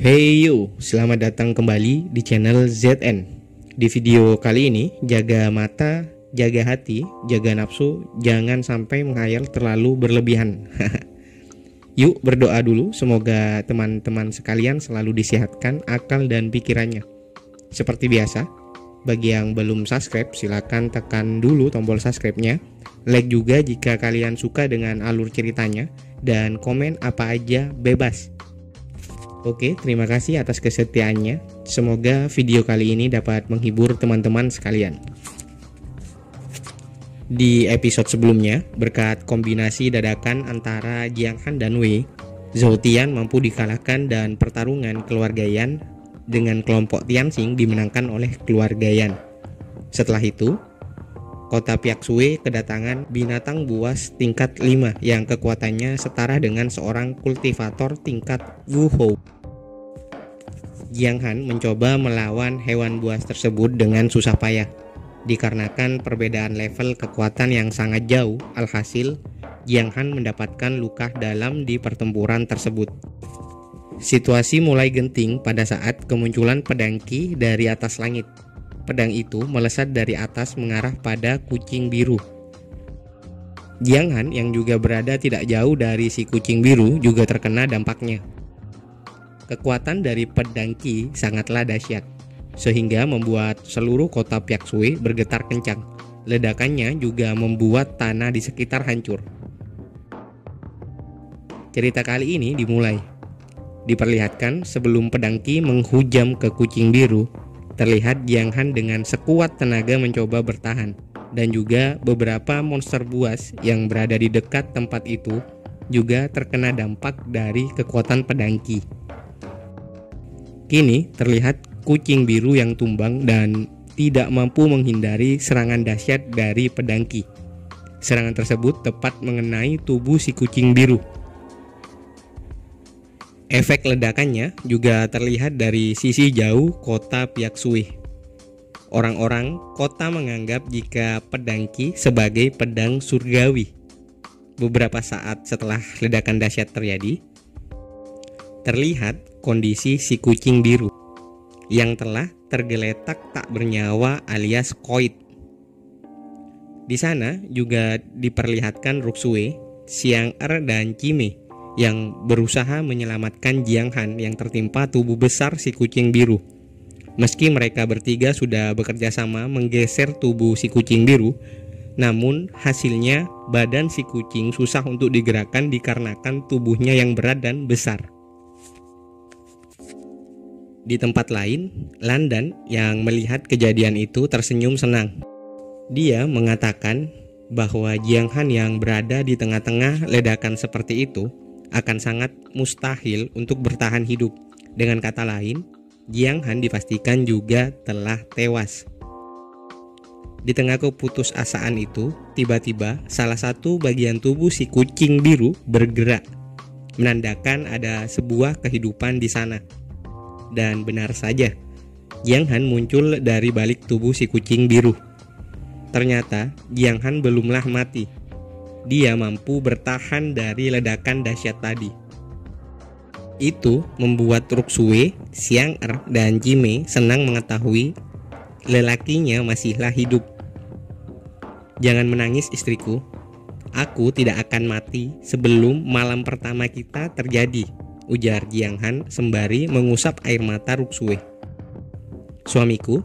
Hey yo, selamat datang kembali di channel ZN. Di video kali ini, jaga mata, jaga hati, jaga nafsu, jangan sampai menghayal terlalu berlebihan. Yuk berdoa dulu, semoga teman-teman sekalian selalu disehatkan akal dan pikirannya. Seperti biasa, bagi yang belum subscribe, silakan tekan dulu tombol subscribe-nya. Like juga jika kalian suka dengan alur ceritanya, dan komen apa aja bebas. Oke, terima kasih atas kesetiaannya. Semoga video kali ini dapat menghibur teman-teman sekalian. Di episode sebelumnya, berkat kombinasi dadakan antara Jiang Han dan Wei, Zhou Tian mampu dikalahkan dan pertarungan keluarga Yan dengan kelompok Tianxing dimenangkan oleh keluarga Yan. Setelah itu, kota Piaksue kedatangan binatang buas tingkat 5 yang kekuatannya setara dengan seorang kultivator tingkat Wuhou. Jiang Han mencoba melawan hewan buas tersebut dengan susah payah. Dikarenakan perbedaan level kekuatan yang sangat jauh, alhasil Jiang Han mendapatkan luka dalam di pertempuran tersebut. Situasi mulai genting pada saat kemunculan pedang Qi dari atas langit. Pedang itu melesat dari atas mengarah pada kucing biru. Jiang Han yang juga berada tidak jauh dari si kucing biru juga terkena dampaknya. Kekuatan dari pedang Qi sangatlah dahsyat, sehingga membuat seluruh kota Piaksue bergetar kencang. Ledakannya juga membuat tanah di sekitar hancur. Cerita kali ini dimulai. Diperlihatkan sebelum pedang Qi menghujam ke kucing biru, terlihat Jiang Han dengan sekuat tenaga mencoba bertahan, dan juga beberapa monster buas yang berada di dekat tempat itu juga terkena dampak dari kekuatan pedang Qi. Kini terlihat kucing biru yang tumbang dan tidak mampu menghindari serangan dahsyat dari pedang Qi. Serangan tersebut tepat mengenai tubuh si kucing biru. Efek ledakannya juga terlihat dari sisi jauh kota Piaksue. Orang-orang kota menganggap jika pedang Qi sebagai pedang surgawi. Beberapa saat setelah ledakan dahsyat terjadi, terlihat kondisi si kucing biru yang telah tergeletak tak bernyawa alias koit. Di sana juga diperlihatkan Ruxue, Xiang-er dan Qime yang berusaha menyelamatkan Jiang Han yang tertimpa tubuh besar si kucing biru. Meski mereka bertiga sudah bekerja sama menggeser tubuh si kucing biru, namun hasilnya badan si kucing susah untuk digerakkan dikarenakan tubuhnya yang berat dan besar. Di tempat lain, Landan yang melihat kejadian itu tersenyum senang. Dia mengatakan bahwa Jiang Han yang berada di tengah-tengah ledakan seperti itu akan sangat mustahil untuk bertahan hidup. Dengan kata lain, Jiang Han dipastikan juga telah tewas. Di tengah keputusasaan itu, tiba-tiba salah satu bagian tubuh si kucing biru bergerak, menandakan ada sebuah kehidupan di sana. Dan benar saja, Jiang Han muncul dari balik tubuh si kucing biru. Ternyata Jiang Han belumlah mati. Dia mampu bertahan dari ledakan dahsyat tadi. Itu membuat Ruxue, Xiang-er, dan Qime senang mengetahui lelakinya masihlah hidup. "Jangan menangis istriku, aku tidak akan mati sebelum malam pertama kita terjadi," ujar Jiang Han sembari mengusap air mata Ruxue. "Suamiku,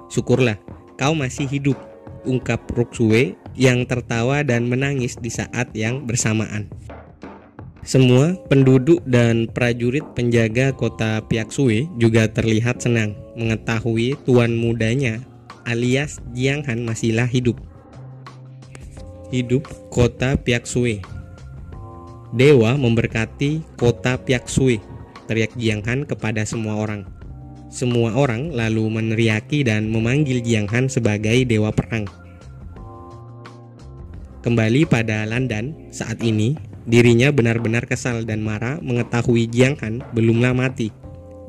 syukurlah kau masih hidup," ungkap Ruxue yang tertawa dan menangis di saat yang bersamaan. Semua penduduk dan prajurit penjaga kota Piaksue juga terlihat senang mengetahui tuan mudanya alias Jiang Han masihlah hidup. Hidup kota Piaksue. "Dewa memberkati kota Piaksue," teriak Jiang Han kepada semua orang. Semua orang lalu meneriaki dan memanggil Jiang Han sebagai dewa perang. Kembali pada Landan, saat ini dirinya benar-benar kesal dan marah mengetahui Jiang Han belumlah mati.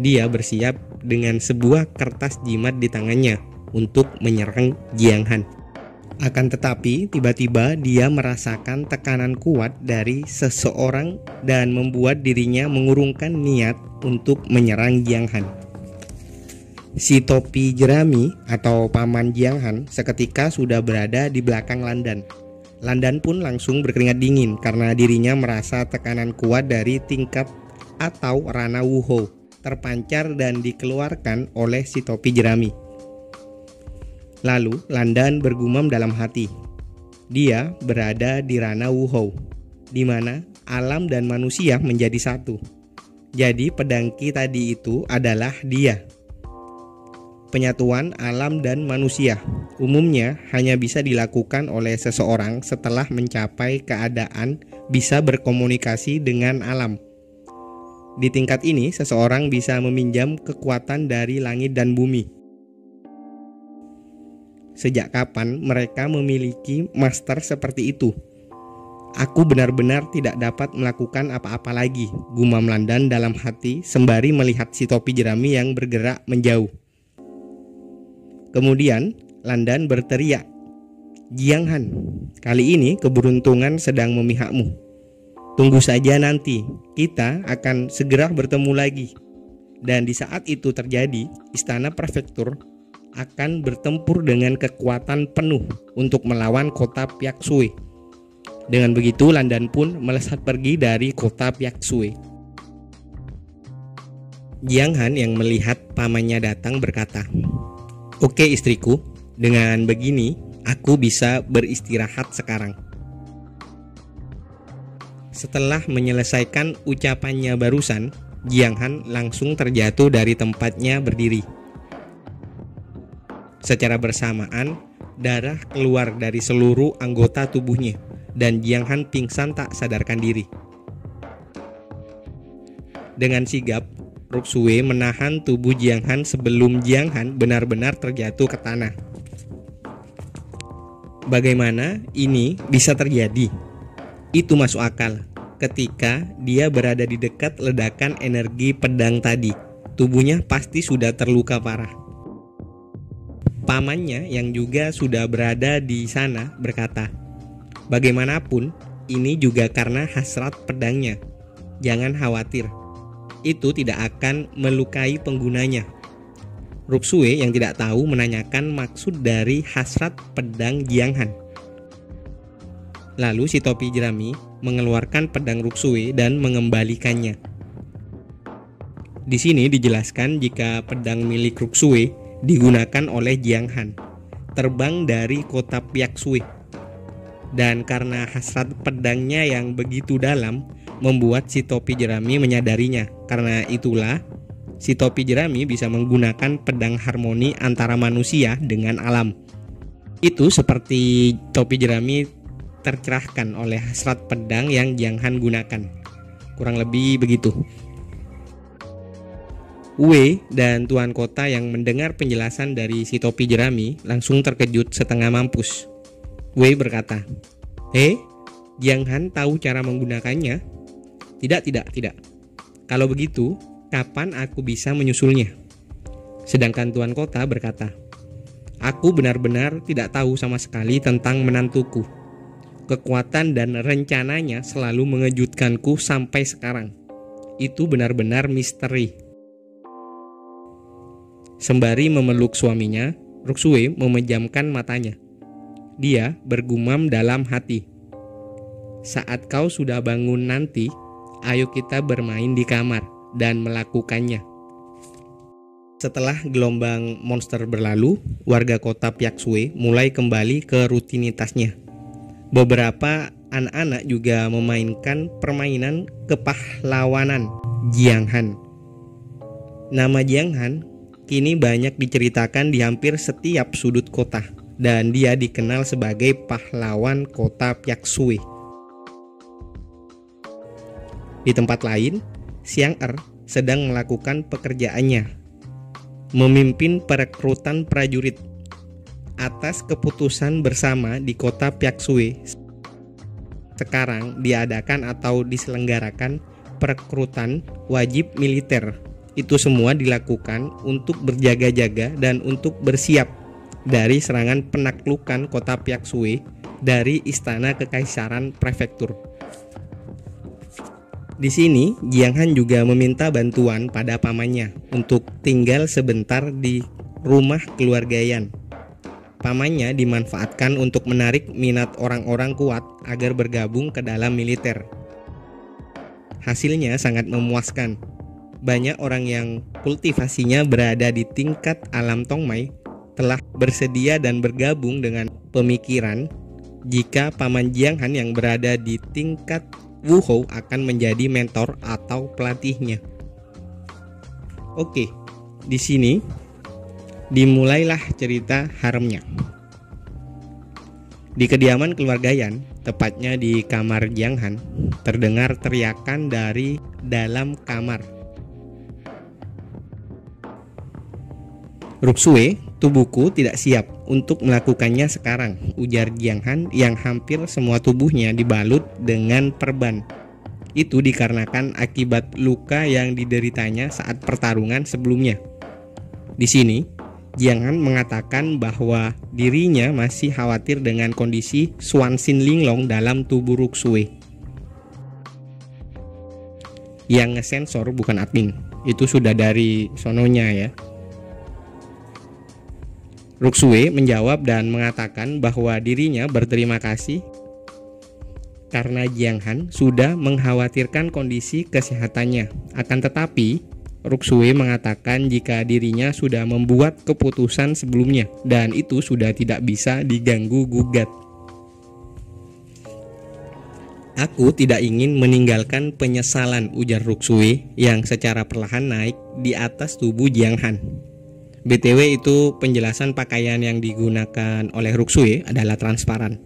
Dia bersiap dengan sebuah kertas jimat di tangannya untuk menyerang Jiang Han. Akan tetapi, tiba-tiba dia merasakan tekanan kuat dari seseorang dan membuat dirinya mengurungkan niat untuk menyerang Jiang Han. Si topi jerami atau paman Jiang Han seketika sudah berada di belakang Landan. Landan pun langsung berkeringat dingin karena dirinya merasa tekanan kuat dari tingkat atau Rana Wuhou terpancar dan dikeluarkan oleh si topi jerami. Lalu Landan bergumam dalam hati. Dia berada di Rana Wuhou, di mana alam dan manusia menjadi satu. Jadi pedang Qi tadi itu adalah dia. Penyatuan alam dan manusia umumnya hanya bisa dilakukan oleh seseorang setelah mencapai keadaan bisa berkomunikasi dengan alam. Di tingkat ini, seseorang bisa meminjam kekuatan dari langit dan bumi. Sejak kapan mereka memiliki master seperti itu? Aku benar-benar tidak dapat melakukan apa-apa lagi, gumam Landan dalam hati sembari melihat si topi jerami yang bergerak menjauh. Kemudian Landan berteriak, "Jiang Han, kali ini keberuntungan sedang memihakmu. Tunggu saja nanti, kita akan segera bertemu lagi." Dan di saat itu terjadi, istana prefektur akan bertempur dengan kekuatan penuh untuk melawan kota Piaksui. Dengan begitu, Landan pun melesat pergi dari kota Piaksui. Jiang Han yang melihat pamannya datang berkata, "Oke istriku, dengan begini aku bisa beristirahat sekarang." Setelah menyelesaikan ucapannya barusan, Jiang Han langsung terjatuh dari tempatnya berdiri. Secara bersamaan, darah keluar dari seluruh anggota tubuhnya dan Jiang Han pingsan tak sadarkan diri. Dengan sigap, Ruxue menahan tubuh Jiang Han sebelum Jiang Han benar-benar terjatuh ke tanah. Bagaimana ini bisa terjadi? Itu masuk akal. Ketika dia berada di dekat ledakan energi pedang tadi, tubuhnya pasti sudah terluka parah. Pamannya yang juga sudah berada di sana berkata, "Bagaimanapun, ini juga karena hasrat pedangnya. Jangan khawatir, itu tidak akan melukai penggunanya." Ruxue yang tidak tahu menanyakan maksud dari hasrat pedang Jiang Han. Lalu si topi jerami mengeluarkan pedang Ruxue dan mengembalikannya. Di sini dijelaskan jika pedang milik Ruxue digunakan oleh Jiang Han, terbang dari kota Piaksui. Dan karena hasrat pedangnya yang begitu dalam, membuat si topi jerami menyadarinya. Karena itulah, si topi jerami bisa menggunakan pedang harmoni antara manusia dengan alam. Itu seperti topi jerami tercerahkan oleh hasrat pedang yang Jiang Han gunakan. Kurang lebih begitu. Wei dan tuan kota yang mendengar penjelasan dari si topi jerami langsung terkejut setengah mampus. Wei berkata, Jiang Han tahu cara menggunakannya?" Tidak. Kalau begitu, kapan aku bisa menyusulnya?" Sedangkan tuan kota berkata, "Aku benar-benar tidak tahu sama sekali tentang menantuku. Kekuatan dan rencananya selalu mengejutkanku sampai sekarang. Itu benar-benar misteri." Sembari memeluk suaminya, Ruxue memejamkan matanya. Dia bergumam dalam hati, "Saat kau sudah bangun nanti, ayo kita bermain di kamar dan melakukannya." Setelah gelombang monster berlalu, warga kota Piaksui mulai kembali ke rutinitasnya. Beberapa anak-anak juga memainkan permainan kepahlawanan Jiang Han. Nama Jiang Han kini banyak diceritakan di hampir setiap sudut kota, dan dia dikenal sebagai pahlawan kota Piaksui. Di tempat lain, Xiang Er sedang melakukan pekerjaannya, memimpin perekrutan prajurit. Atas keputusan bersama di kota Piaksui, sekarang diadakan atau diselenggarakan perekrutan wajib militer. Itu semua dilakukan untuk berjaga-jaga dan untuk bersiap dari serangan penaklukan kota Piaksue dari istana kekaisaran prefektur. Di sini, Jiang Han juga meminta bantuan pada pamannya untuk tinggal sebentar di rumah keluarga Yan. Pamannya dimanfaatkan untuk menarik minat orang-orang kuat agar bergabung ke dalam militer. Hasilnya sangat memuaskan. Banyak orang yang kultivasinya berada di tingkat alam Tongmai telah bersedia dan bergabung dengan pemikiran jika paman Jiang Han yang berada di tingkat Wuhou akan menjadi mentor atau pelatihnya. Oke, di sini dimulailah cerita haremnya. Di kediaman keluarga Yan, tepatnya di kamar Jiang Han, terdengar teriakan dari dalam kamar. "Ruksue, tubuhku tidak siap untuk melakukannya sekarang," ujar Jiang Han yang hampir semua tubuhnya dibalut dengan perban. Itu dikarenakan akibat luka yang dideritanya saat pertarungan sebelumnya. Di sini, Jiang Han mengatakan bahwa dirinya masih khawatir dengan kondisi Swansin Linglong dalam tubuh Ruksue. Yang ngesensor bukan admin, itu sudah dari sononya ya. Ruksue menjawab dan mengatakan bahwa dirinya berterima kasih karena Jiang Han sudah mengkhawatirkan kondisi kesehatannya. Akan tetapi, Ruksue mengatakan jika dirinya sudah membuat keputusan sebelumnya dan itu sudah tidak bisa diganggu-gugat. "Aku tidak ingin meninggalkan penyesalan," ujar Ruksue yang secara perlahan naik di atas tubuh Jiang Han. BTW itu penjelasan pakaian yang digunakan oleh Ruksue adalah transparan.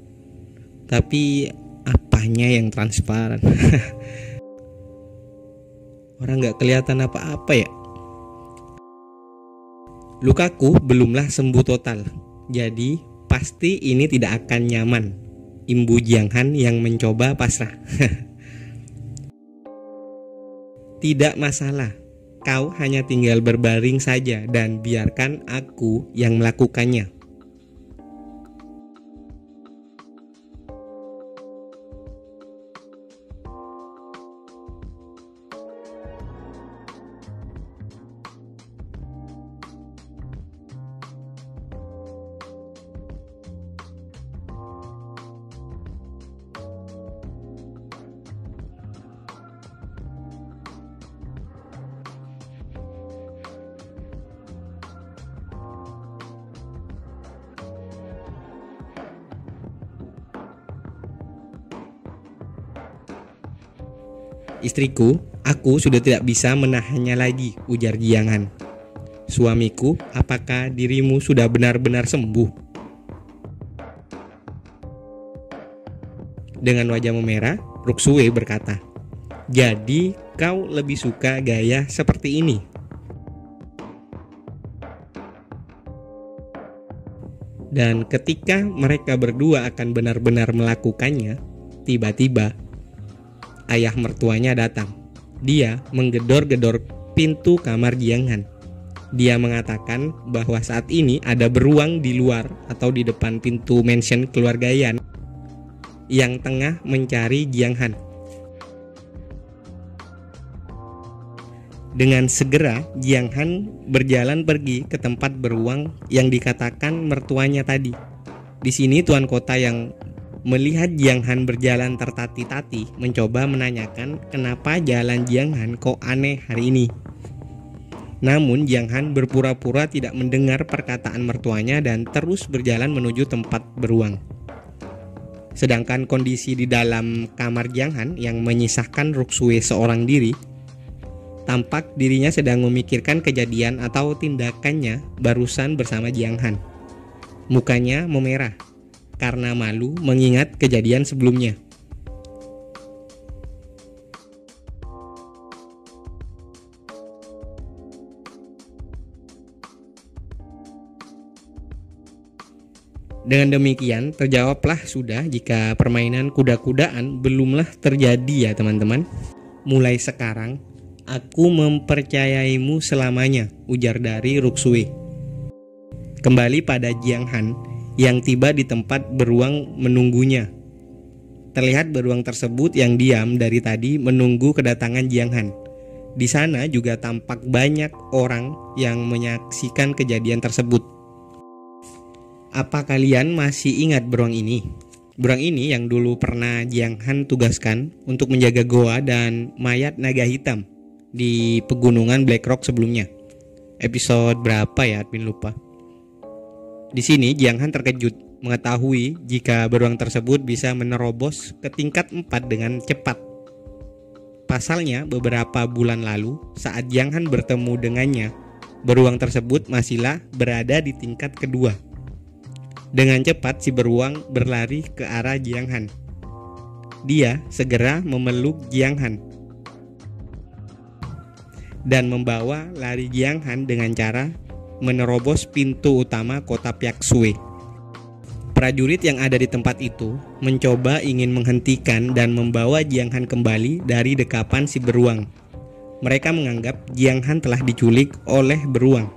Tapi apanya yang transparan? Orang nggak kelihatan apa-apa ya. "Lukaku belumlah sembuh total, jadi pasti ini tidak akan nyaman," imbu Jiang Han yang mencoba pasrah. "Tidak masalah. Kau hanya tinggal berbaring saja dan biarkan aku yang melakukannya." "Istriku, aku sudah tidak bisa menahannya lagi," ujar Jiang Han. "Suamiku, apakah dirimu sudah benar-benar sembuh?" Dengan wajah memerah, Ruksue berkata, "Jadi kau lebih suka gaya seperti ini?" Dan ketika mereka berdua akan benar-benar melakukannya, tiba-tiba ayah mertuanya datang. Dia menggedor-gedor pintu kamar Jiang Han. Dia mengatakan bahwa saat ini ada beruang di luar atau di depan pintu mansion keluarga Yan yang tengah mencari Jiang Han. Dengan segera, Jiang Han berjalan pergi ke tempat beruang yang dikatakan mertuanya tadi. Di sini tuan kota yang melihat Jiang Han berjalan tertati-tati mencoba menanyakan kenapa jalan Jiang Han kok aneh hari ini. Namun Jiang Han berpura-pura tidak mendengar perkataan mertuanya dan terus berjalan menuju tempat beruang. Sedangkan kondisi di dalam kamar Jiang Han yang menyisahkan Ruksue seorang diri, tampak dirinya sedang memikirkan kejadian atau tindakannya barusan bersama Jiang Han. Mukanya memerah karena malu mengingat kejadian sebelumnya. Dengan demikian, terjawablah sudah jika permainan kuda-kudaan belumlah terjadi ya teman-teman. "Mulai sekarang, aku mempercayaimu selamanya," ujar dari Ruksue. kembali pada Jiang Han yang tiba di tempat beruang menunggunya. Terlihat beruang tersebut yang diam dari tadi menunggu kedatangan Jiang Han. Di sana juga tampak banyak orang yang menyaksikan kejadian tersebut. Apa kalian masih ingat beruang ini? Beruang ini yang dulu pernah Jiang Han tugaskan untuk menjaga goa dan mayat naga hitam di pegunungan Black Rock sebelumnya. Episode berapa ya, admin lupa. Di sini Jiang Han terkejut mengetahui jika beruang tersebut bisa menerobos ke tingkat 4 dengan cepat. Pasalnya beberapa bulan lalu saat Jiang Han bertemu dengannya, beruang tersebut masihlah berada di tingkat kedua. Dengan cepat si beruang berlari ke arah Jiang Han. Dia segera memeluk Jiang Han dan membawa lari Jiang Han dengan cara menerobos pintu utama kota Piaksue. Prajurit yang ada di tempat itu mencoba ingin menghentikan dan membawa Jiang Han kembali dari dekapan si beruang. Mereka menganggap Jiang Han telah diculik oleh beruang.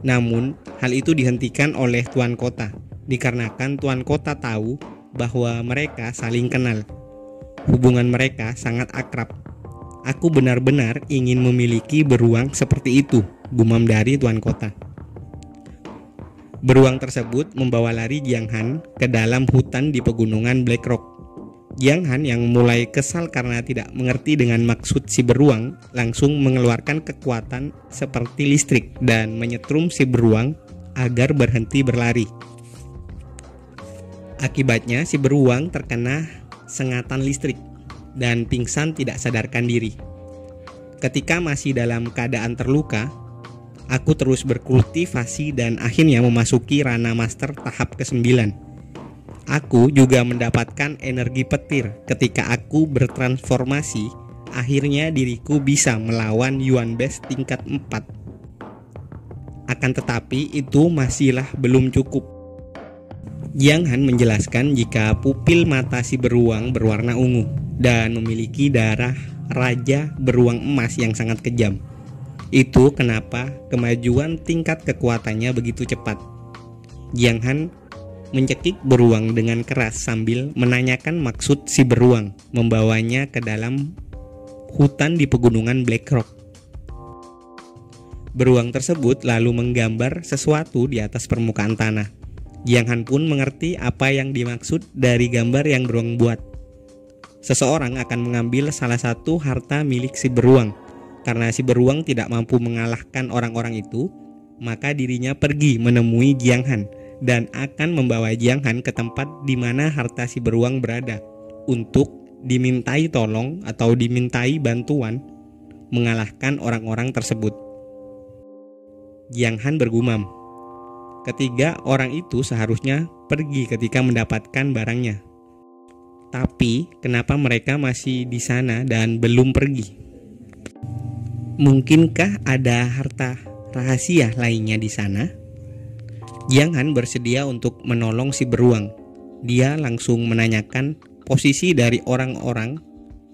Namun, hal itu dihentikan oleh tuan kota, dikarenakan tuan kota tahu bahwa mereka saling kenal. Hubungan mereka sangat akrab. Aku benar-benar ingin memiliki beruang seperti itu, gumam dari tuan kota. Beruang tersebut membawa lari Jiang Han ke dalam hutan di pegunungan Black Rock. Jiang Han yang mulai kesal karena tidak mengerti dengan maksud si beruang langsung mengeluarkan kekuatan seperti listrik dan menyetrum si beruang agar berhenti berlari. Akibatnya si beruang terkena sengatan listrik dan pingsan tidak sadarkan diri. Ketika masih dalam keadaan terluka, aku terus berkultivasi dan akhirnya memasuki Rana Master tahap ke-9. Aku juga mendapatkan energi petir ketika aku bertransformasi. Akhirnya diriku bisa melawan Yuan Best tingkat 4. Akan tetapi itu masihlah belum cukup. Jiang Han menjelaskan jika pupil mata si beruang berwarna ungu dan memiliki darah raja beruang emas yang sangat kejam. Itu kenapa kemajuan tingkat kekuatannya begitu cepat. Jiang Han mencekik beruang dengan keras sambil menanyakan maksud si beruang membawanya ke dalam hutan di pegunungan Black Rock. Beruang tersebut lalu menggambar sesuatu di atas permukaan tanah. Jiang Han pun mengerti apa yang dimaksud dari gambar yang beruang buat. Seseorang akan mengambil salah satu harta milik si beruang. Karena si beruang tidak mampu mengalahkan orang-orang itu, maka dirinya pergi menemui Jiang Han dan akan membawa Jiang Han ke tempat di mana harta si beruang berada untuk dimintai tolong atau dimintai bantuan mengalahkan orang-orang tersebut. Jiang Han bergumam, ketiga orang itu seharusnya pergi ketika mendapatkan barangnya. Tapi kenapa mereka masih di sana dan belum pergi? Mungkinkah ada harta rahasia lainnya di sana? Jiang Han bersedia untuk menolong si beruang. Dia langsung menanyakan posisi dari orang-orang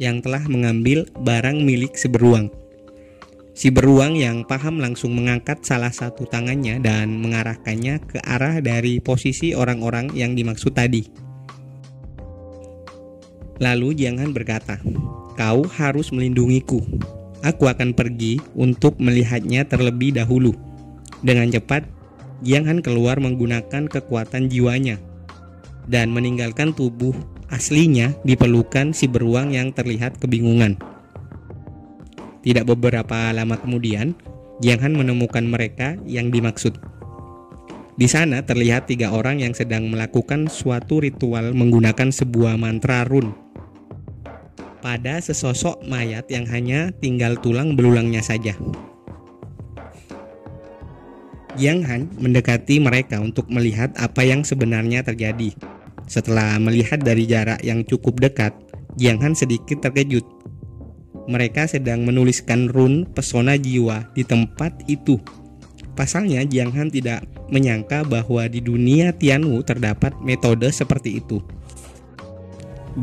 yang telah mengambil barang milik si beruang. Si beruang yang paham langsung mengangkat salah satu tangannya dan mengarahkannya ke arah dari posisi orang-orang yang dimaksud tadi. Lalu Jiang Han berkata, "Kau harus melindungiku. Aku akan pergi untuk melihatnya terlebih dahulu." Dengan cepat, Jiang Han keluar menggunakan kekuatan jiwanya dan meninggalkan tubuh aslinya di pelukan si beruang yang terlihat kebingungan. Tidak beberapa lama kemudian, Jiang Han menemukan mereka yang dimaksud. Di sana terlihat 3 orang yang sedang melakukan suatu ritual menggunakan sebuah mantra rune pada sesosok mayat yang hanya tinggal tulang belulangnya saja. Jiang Han mendekati mereka untuk melihat apa yang sebenarnya terjadi. Setelah melihat dari jarak yang cukup dekat, Jiang Han sedikit terkejut. Mereka sedang menuliskan rune pesona jiwa di tempat itu. Pasalnya Jiang Han tidak menyangka bahwa di dunia Tianwu terdapat metode seperti itu.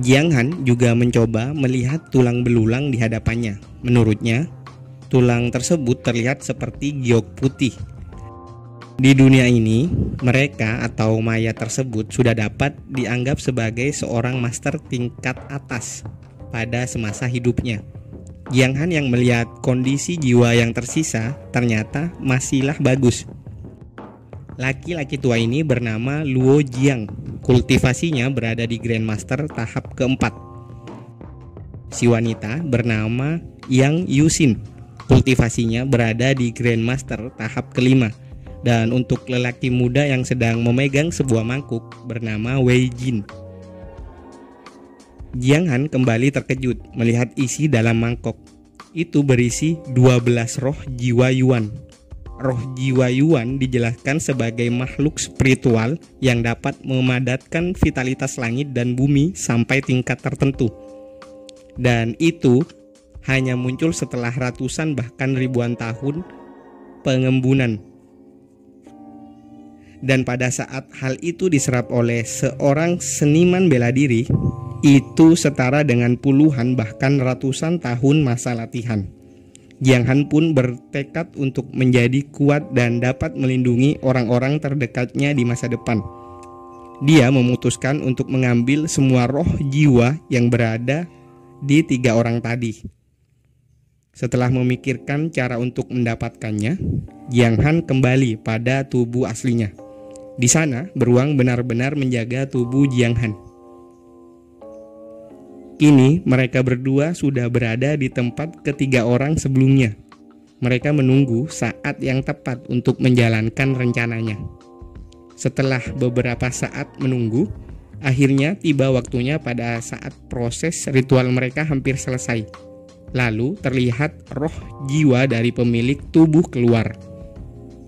Jiang Han juga mencoba melihat tulang belulang di hadapannya. Menurutnya, tulang tersebut terlihat seperti giok putih. Di dunia ini, mereka atau mayat tersebut sudah dapat dianggap sebagai seorang master tingkat atas pada semasa hidupnya. Jiang Han yang melihat kondisi jiwa yang tersisa ternyata masihlah bagus. Laki-laki tua ini bernama Luo Jiang. Kultivasinya berada di Grandmaster tahap keempat. Si wanita bernama Yang Yusin. Kultivasinya berada di Grandmaster tahap kelima. Dan untuk lelaki muda yang sedang memegang sebuah mangkuk bernama Wei Jin. Jiang Han kembali terkejut melihat isi dalam mangkok. Itu berisi 12 roh jiwa Yuan. Roh jiwa Yuan dijelaskan sebagai makhluk spiritual yang dapat memadatkan vitalitas langit dan bumi sampai tingkat tertentu. Dan itu hanya muncul setelah ratusan bahkan ribuan tahun pengembunan. Dan pada saat hal itu diserap oleh seorang seniman bela diri, itu setara dengan puluhan bahkan ratusan tahun masa latihan. Jiang Han pun bertekad untuk menjadi kuat dan dapat melindungi orang-orang terdekatnya di masa depan. Dia memutuskan untuk mengambil semua roh jiwa yang berada di 3 orang tadi. Setelah memikirkan cara untuk mendapatkannya, Jiang Han kembali pada tubuh aslinya. Di sana, beruang benar-benar menjaga tubuh Jiang Han. Kini mereka berdua sudah berada di tempat ketiga orang sebelumnya. Mereka menunggu saat yang tepat untuk menjalankan rencananya. Setelah beberapa saat menunggu, akhirnya tiba waktunya pada saat proses ritual mereka hampir selesai. Lalu terlihat roh jiwa dari pemilik tubuh keluar.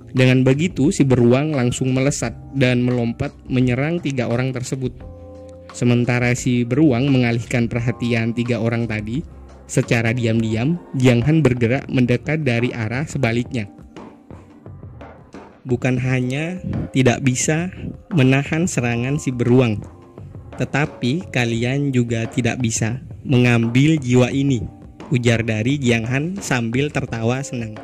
Dengan begitu si beruang langsung melesat dan melompat menyerang 3 orang tersebut. Sementara si beruang mengalihkan perhatian 3 orang tadi, secara diam-diam Jiang Han bergerak mendekat dari arah sebaliknya. Bukan hanya tidak bisa menahan serangan si beruang, tetapi kalian juga tidak bisa mengambil jiwa ini, ujar dari Jiang Han sambil tertawa senang.